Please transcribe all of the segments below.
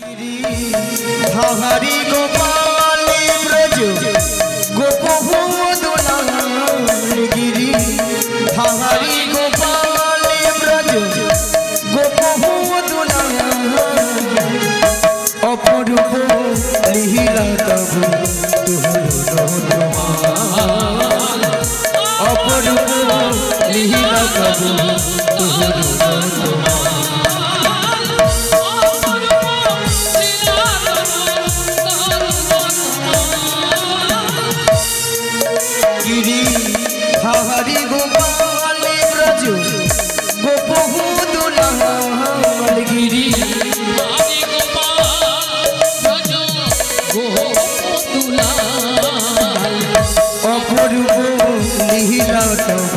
हरि गोपाल ब्रज गोपबधूलाल गिरि हरि गोपाल ब्रज गोपबधूलाल अपरूप लीला तब अपरूप लीला तब हरि गोपाल ब्रज गोपबधूलाल गिरि हरि गोपाल ब्रज गोपबधूलाल अपरूप लीला तब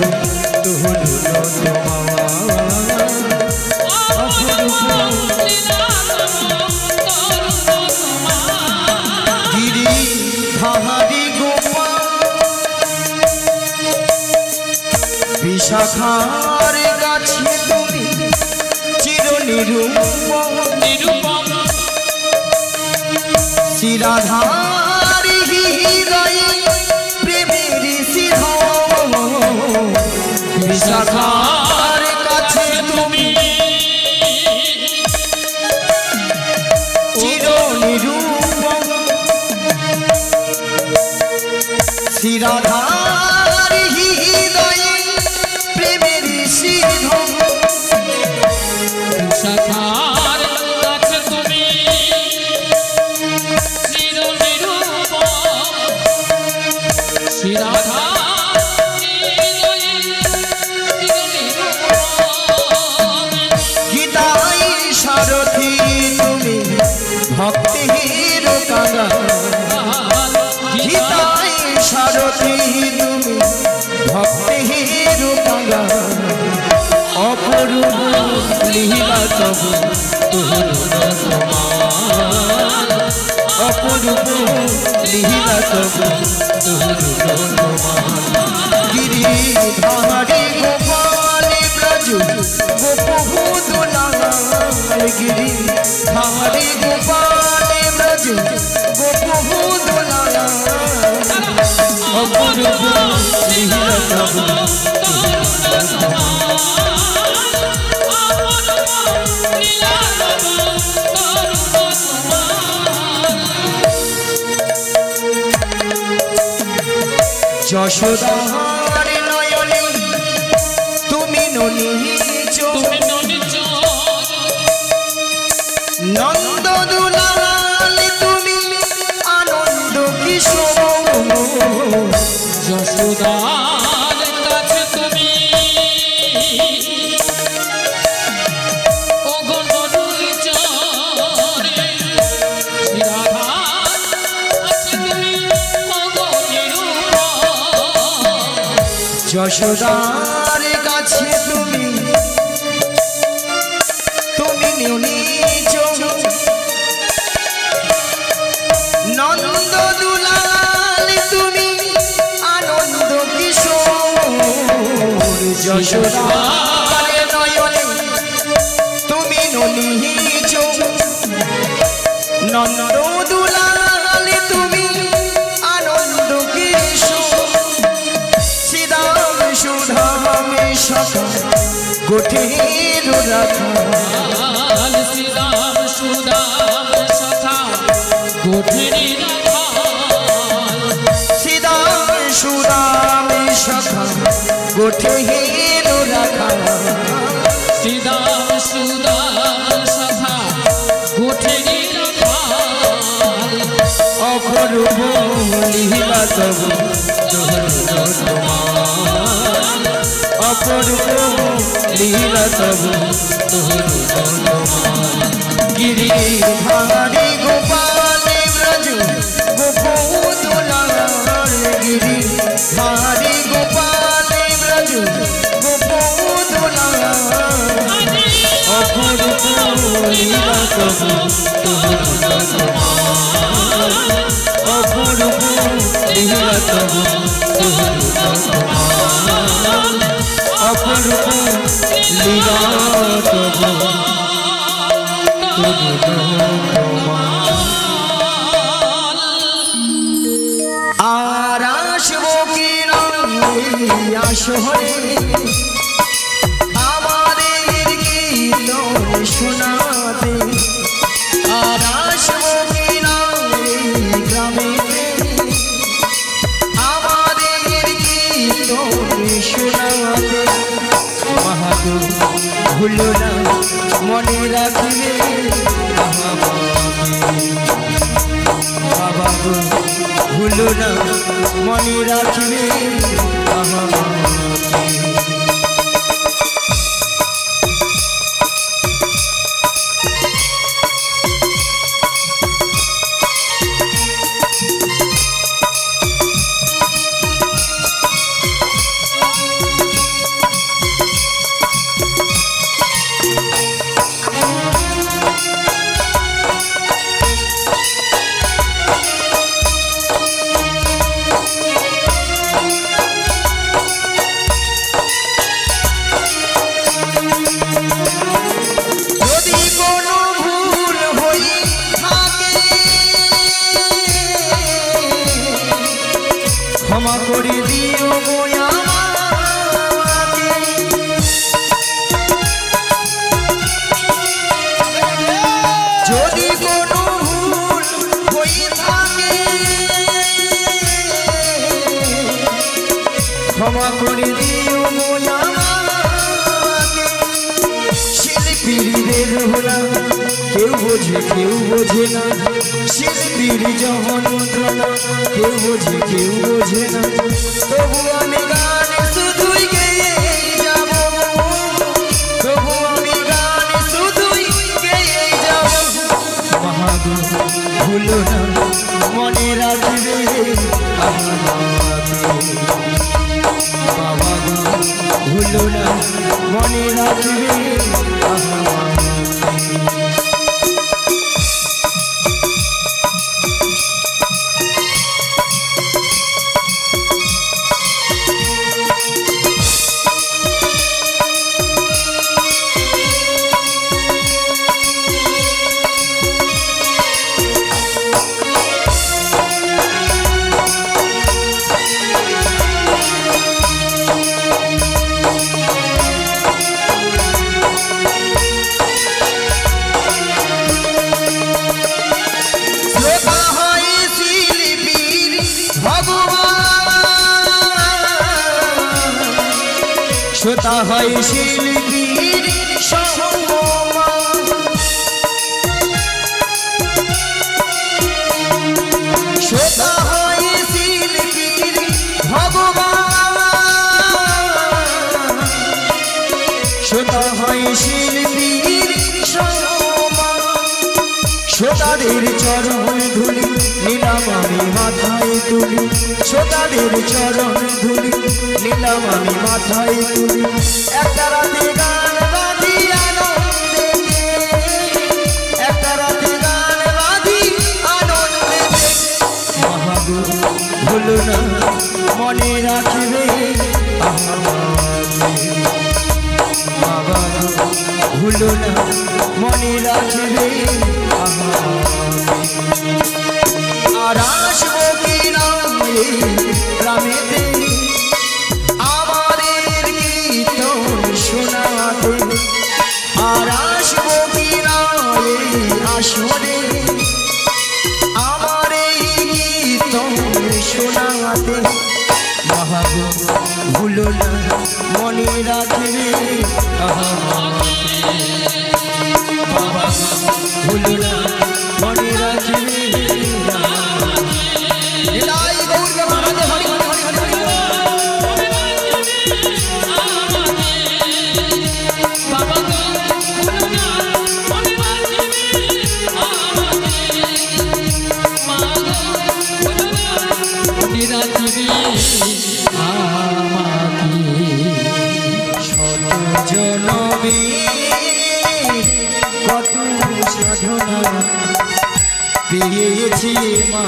गिरि हरि विशाखार गाछे तुमी चिर निरूपम शिराधार हृदय प्रेमेर सिंह विशाखार गाछे तुमी चिर निरूपम शिराधार शाखार गाछ तुमी चिर निरूपम शिराधार गीताय सारथी तुमी भक्तिर कांगाल गीताय सारथी तुमी भक्तिर कांगाल अपरूप लीला तब अपरूप लीला तब गिरि हरि गोपाल ब्रज गोपबधूलाल गिरि हरि गोपाल ब्रज गोपबधूलाल अपरूप लीला तब যশোদার নয়নে তুমি ননীচ নন্দ দুলাল তুমি আনন্দ কিশোর যশোদার কাছে তুমি যশোদার কাছে তুমি তুমি নিচ নন্দ দুলাল তুমি আনন্দ কিশোর যশোদার নয়নে তুমি নিচ নন্দ দুলাল তুমি আনন্দ কিশোর गोठेर रखाल श्रीराम सुदाम सखा गोठेर रखाल श्रीराम सुदाम सखा गोठेर रखाल श्रीराम सुदाम सखा गोठेर रखाल अपरूप लीला तब अपरूप लीला तब गिरि हरि गोपाल ब्रज गोपबधूलाल गिरि हरि गोपाल ब्रज गोपबधूलाल अपरूप लीला तब अपरूप लीला तब अपरूप लीला तब ভুলো না মনে রাখবে আমাকে। ক্ষমা করে দিও গো আমাকে। যদি কোনো ভুল হয়ে থাকে ক্ষমা করে দিও গো আমাকে। শিল্পীদের হলা কেউ বোঝে না, শিল্পীর যন্ত্রণা কেউ বোঝে না। তবু আমি গান শুধুই গেয়ে যাব, তবু আমি গান শুধুই গেয়ে যাব। মহাগো ভুলো না মনে রাখবে আমাকে। বাবা গো ভুলো না মনে রাখবে আমাকে। শ্রোতা হয় শিল্পীর সম্মান, শ্রোতা হয় শিল্পীর ভগবান, শ্রোতা হয় শিল্পীর সম্মান। শ্রোতাদের চরণ ধুলি নিলাম আমি মাথায় তুলি, শ্রোতাদের চরণ ধুলি নিলাম আমি মাথায় তুলি। একটা রাতে গান বাঁধি আনন্দে, একটা রাতে গান বাঁধি আনন্দে। মহাগো ভুলো না মনে রাখবে আমাকে। বাবা ভুলো না মনে রাখবে আমাকে। আর আসবো কি গ্রামেতে আমাদের কীর্তন শোনাতে, আর আসবো কি আসরে আমার এই কীর্তন শোনাতে। মহাগো ভুলো না মনে রাখবে আমাকে। বাবা ভুলো না মনে রাখবে কত সাধনা পেয়েছি মা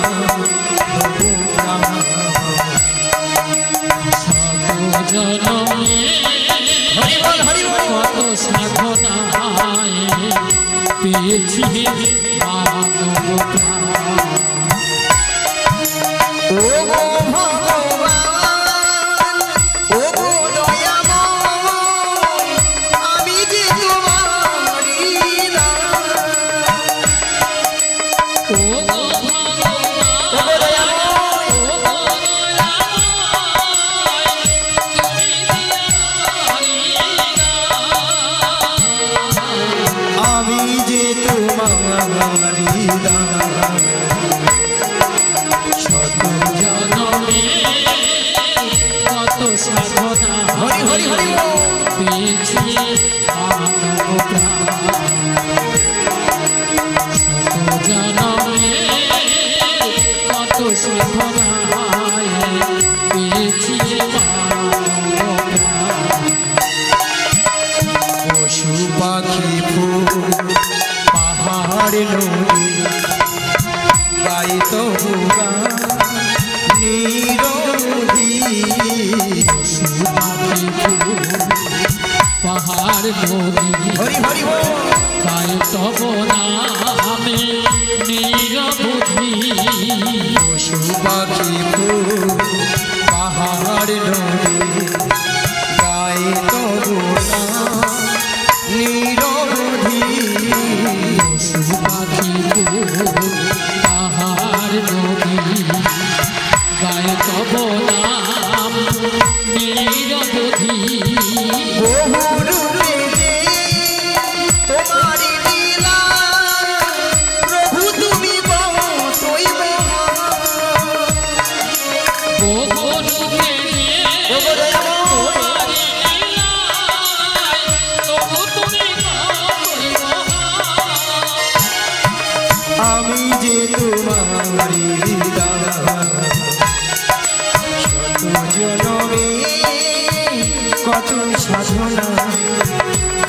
কত সাধনায় পেয়েছি ও গো ভগবান, ও গো দয়াময়, আমি যে তোমারই দাস। ও গো আমি যে তোমারই দাস। শত হরি হরি বল। পেয়েছি মানব প্রাণ শত জনমে কত সাধনায় পেয়েছি মানব প্রাণ পশু পাখি ফুল পাহাড় নদী গাই তো নিরবধি পাহাড় নদী হরি হরি বল। গায়ে তব নামে নিরবধি পশু পাখি ফুল পাহাড় নদী গাই তো নিরবধি পশু পাখি পাহাড় নদী গায়ে তব নাম নিরবধি বহু রূপে যে তোমার লীলা প্রভু তুমি বড়ই আমি যে তোমারি দাদা শত জনমে কত সাধনা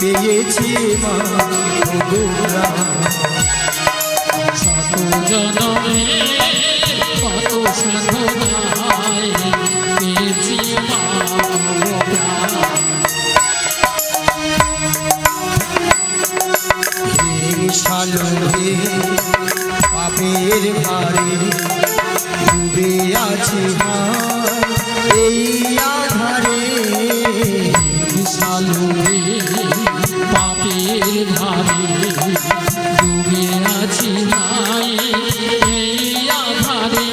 পেয়েছি মা গোরা শত জনমে কত সাধনায় পেয়েছি মানব প্রাণ সালুরে পাপের ভারে ডুবে আছি এই আধারে সালুরে পাপের ভারে ডুবে আছি নাই এই আধারে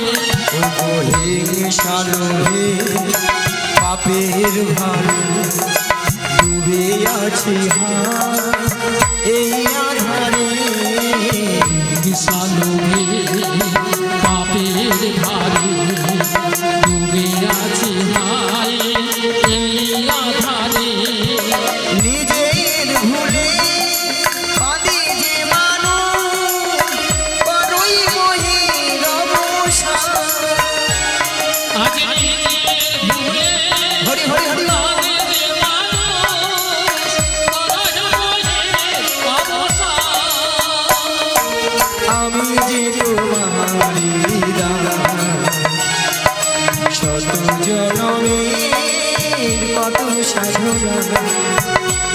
সালুরে পাপের ভারে ডুবে আছি এই আধারে সালুরে পাপের ভারে ডুবে আছি নাই এই আধারে নিজের ভুলে বাঁধি যে মানুষ বড়ই মহির আজ নিজের ভুলে হরি হরি হরি আমি যে তোমারি দাদা শত জনমে কত সাধনা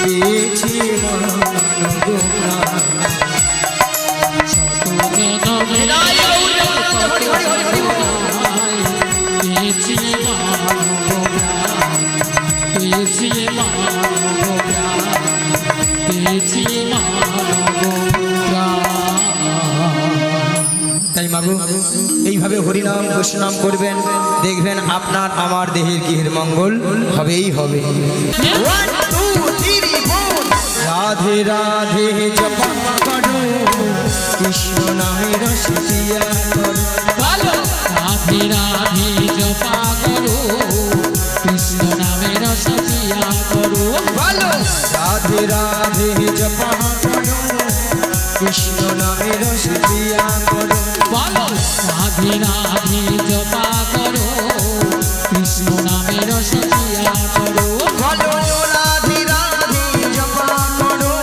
পেয়েছি মানবতা পেয়েছি মানব পেয়েছি মানব পেয়েছি মানব তাই মাগো এইভাবে হরিনাম বৈষ্ণব করবেন, দেখবেন আপনার আমার দেহের গৃহের মঙ্গল হবেই হবে। রাধে রাধে জপা করো কৃষ্ণ নামে রসিয়া করো রাধে রাধে জপা করো কৃষ্ণ নামে রসিয়া করো রাধে রাধে জপা করো কৃষ্ণ নামে রসিয়া করো রাধে রাধে জপা করো কৃষ্ণ নামে রসিয়া করো রাধে রাধে জপা করো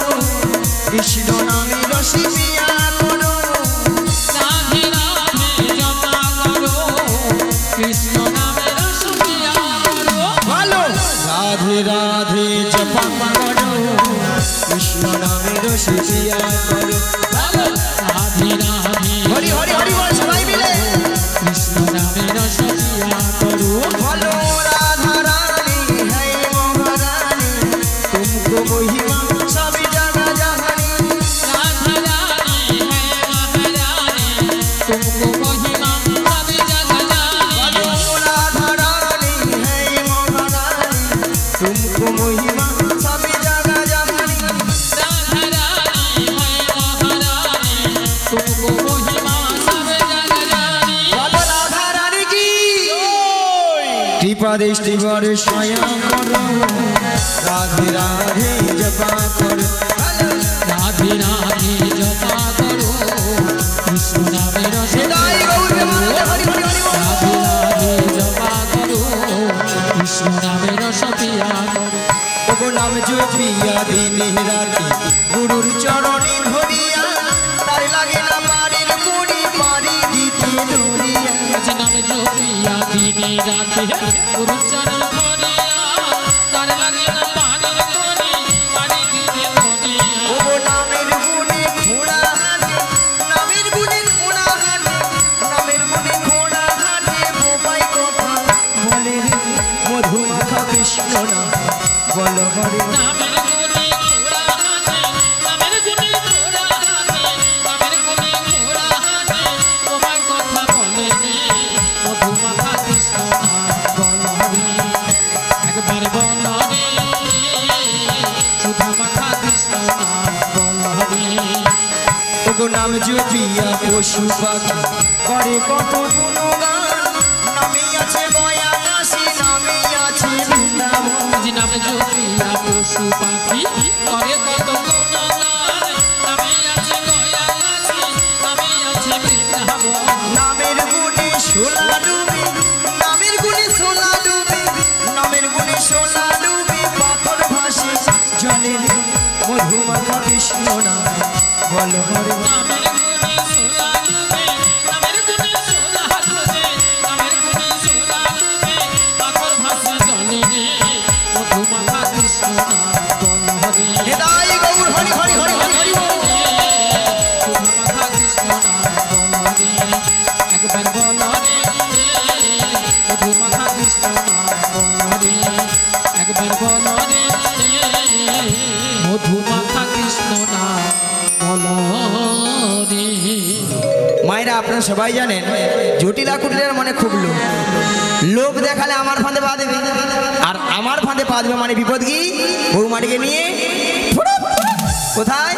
কৃষ্ণ নামে রসিয়া করো রাধে রাধে জপা করো কৃষ্ণ নামে রসিয়া করো রাধে রাধে জপা করো কৃষ্ণ নামে রসিয়া করো রাধে রাধে হরি হরি হরি বল সবাই মিলে কৃষ্ণ নামে রসিয়া করো बोलो राधा रानी है महारानी तुमको महिमा सब जगह जहानी राधा रानी है महारानी तुमको महिमा सब जगह जानी बोलो राधा रानी है महारानी तुमको महिमा सब जगह जहानी राधा रानी है महारानी तुमको महिमा सब जगह जानी बोलो राधा रानी की कृपा दृष्टि वर छाया करो রাধে রাধে জপা করো রাধে রাধে জপা করো কৃষ্ণ নামের রস নিতাই গৌর প্রেমানন্দে হরি হরি হরি বল। রাধে রাধে জপা করো কৃষ্ণ নামের রস পিয়া করো ওগো নাম জপিয়া দিনে রাতে গুরুর চরণে ধরিয়া তার লাগে না মারির মুড়ি মারি দিতে ধরিয়া নাম জপিয়া দিনে রাতে গুরু চরণ ধরিয়া তার লাগে না পানি করি পানি দিতে ধরিয়া ওগো নামের গুণে ঘোড়া হাটে নামের গুণে ঘোড়া হাটে নামের গুণে ঘোড়া হাটে বোবাই কথা বলে রে মধুমাখা কৃষ্ণ নাম বল হরে নামের গুণে ঘোড়া হাতে নামের গুণে ঘোড়া হাতে নামের গুণে ঘোড়া হাতে তোমার কথা বলে রে মধুমাখা কৃষ্ণ নাম বল রে একবার বল রে সুধামাখা কৃষ্ণ নাম বল রে ওগো নাম জপিয়া পশু পাখি করে কত গুণগান নামে আছে গয়া কাশী নামে আছে বৃন্দাবন আজ নাম জপিয়া পশু পাখি করে কত গুণগান নামে আছে গয়া কাশী নামে আছে বৃন্দাবন নামের গুণে সোলা ডুবে নামের গুণে সোলা ডুবে নামের গুণে সোলা ডুবে পাথর ভাসে জলে রে মধুমাখা কৃষ্ণ নাম বল হরে নামের গুণে সোলা ডুবে নামের গুণে সোলা ডুবে নামের গুণে সোলা ডুবে পাথর ভাসে জলে রে মধুমাখা কৃষ্ণ নাম বল হরে নিতাই গৌর হরি হরি হরি হরি হরি বল। সুধামাখা কৃষ্ণ নাম বল হরে একবার বল রে মধুমাখা কৃষ্ণ নাম বল হরে একবার বল রে মধুমাখা কৃষ্ণ নাম বল রে মায়েরা আপনারা সবাই জানেন জটিলা কুটিলের মানে খুব লোভ লোভ দেখালে আমার ফাঁদে পা দেবে আর আমার ফাঁদে পা দেবে মানে বিপদ কি বৌমাটিকে নিয়ে ফুরুত। কোথায়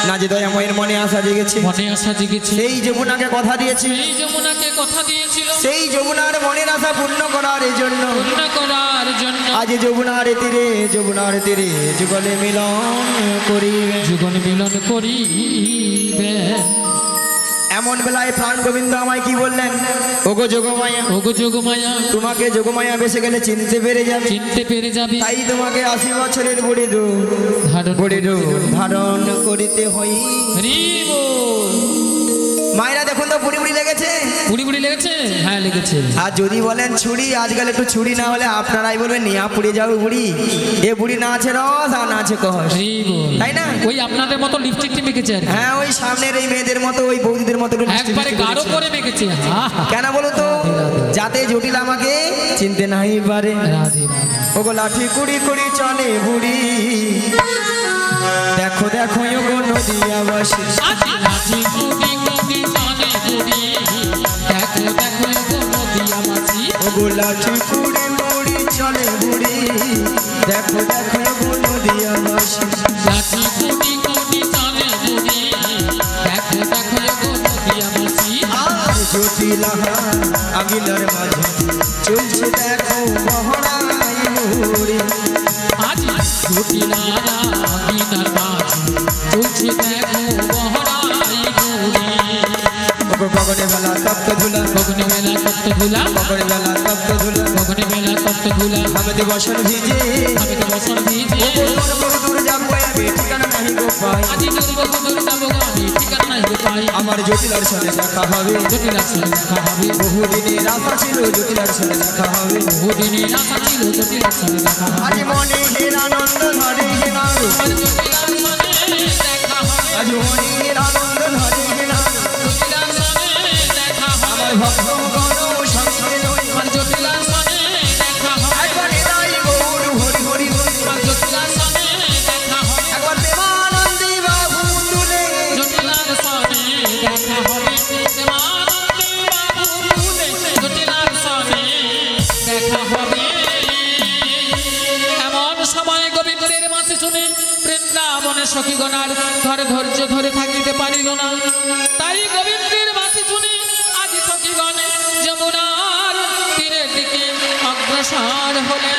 না যে দয়াময়ের মনে আশা জেগেছে মনে আশা জেগেছে সেই যমুনাকে কথা দিয়েছে এই যমুনাকে কথা দিয়েছিল সেই যমুনার মনের আশা পূর্ণ করার এই জন্য পূর্ণ করার জন্য আজ যমুনার তীরে যুগলে মিলন করিবে জীবন মিলন করিবে এমন বেলায় প্রাণ গোবিন্দ আমায় কি বললেন ওগো যোগমায়া ওগো যোগমায়া তোমাকে যোগমায়া বেসে গেলে চিনতে পেরে যাবে চিনতে পেরে যাবে তাই তোমাকে 80 বছরের বুড়ি রূপ ধারণ করিতে হই হরি বল। মায়েরা দেখুন তো বুড়ি বুড়ি লেগেছে বুড়ি বুড়ি লেগেছে হ্যাঁ লেগেছে আর যদি বলেন ছুরি আজকাল একটু ছুরি না হলে আপনারাই বলবেন নিয়া পুড়ে যাবে বুড়ি এ বুড়ি না আছে রস আর না আছে কহস হরি বল। তাই না ওই আপনাদের মতো লিপস্টিক মেখেছে আর কি। হ্যাঁ ওই সামনের এই মেয়েদের মতো ওই বৌদিদের মতো একটু মিষ্টি একবারে মিষ্টি গাঢ় করেছে। করে মেখেছে কেন বলো তো যাতে জটিল আমাকে চিনতে নাই পারে রাধে ওগো লাঠি কুড়ি কুড়ি চলে বুড়ি দেখো দেখো ওগো নদিয়া বাসি লাঠি লাঠি কুটি কুটি চলে বুড়ি দেখো দেখো গো নদিয়া মাছি ওগো লাঠি কুড়ি কুড়ি চলে বুড়ি দেখো দেখো ওগো নদিয়া বাসি লাঠি কুটি কুটি চলে বুড়ি দেখো দেখো গো নদিয়া মাছি আর জটিলা আঙিনার মাঝে চলছে দেখো মহড়াই বুড়ি আজ জটিলারা গিনার মাঝে চলছে দেখো বহরাই বুড়ি ওগো গগনে বেলা তপ্ত ধুলা গগনে মেলা তত্ত্ব ধুলা গগনে বেলা তপ্ত ধুলা গগনে মেলা তত্ত্ব ধুলা আমাদের বসন ভিজে আমি তো বসন ভিজে বহু দূর যাবো আমি ঠিকানা নাহি গো পাই আজি দুর্বল দূর যাবো আমি ঠিকানা নাই গো পাই আমার জটিলার সাথে দেখা হবে জটিলার সঙ্গে দেখা হবে বহুদিনের আশা ছিল জটিলার সাথে দেখা হবে বহুদিনের আশা ছিল জটিলার সঙ্গে দেখা হবে আজ মনে হের আনন্দ ধরে গেলাম আর জটিলার সঙ্গে দেখা হবে আজ মনের আনন্দ ধরে গেলাম জটিলার সঙ্গে দেখা হবে আমার ভক্ত গণ সঙ্গে নই আর জটিলার সঙ্গে দেখা হবে একবার এলাই গৌর হরি হরি হরি আর জটিলার সঙ্গে দেখা হবে একবার দেবানন্দী বাবু তুলে জটিলার সঙ্গে দেখা হবে দেবানন্দী বাবু তুলে জটিলার সঙ্গে দেখা হবে এমন সময় গোবিন্দের মাসে শুনে বৃন্দাবনে সখীগণার ঘরে ধৈর্য ধরে থাকিতে পারিল না তাই গোবিন্দের মাসে শুনে আজ সখীগণে যমুনার তীরের দিকে অগ্রসর হলেন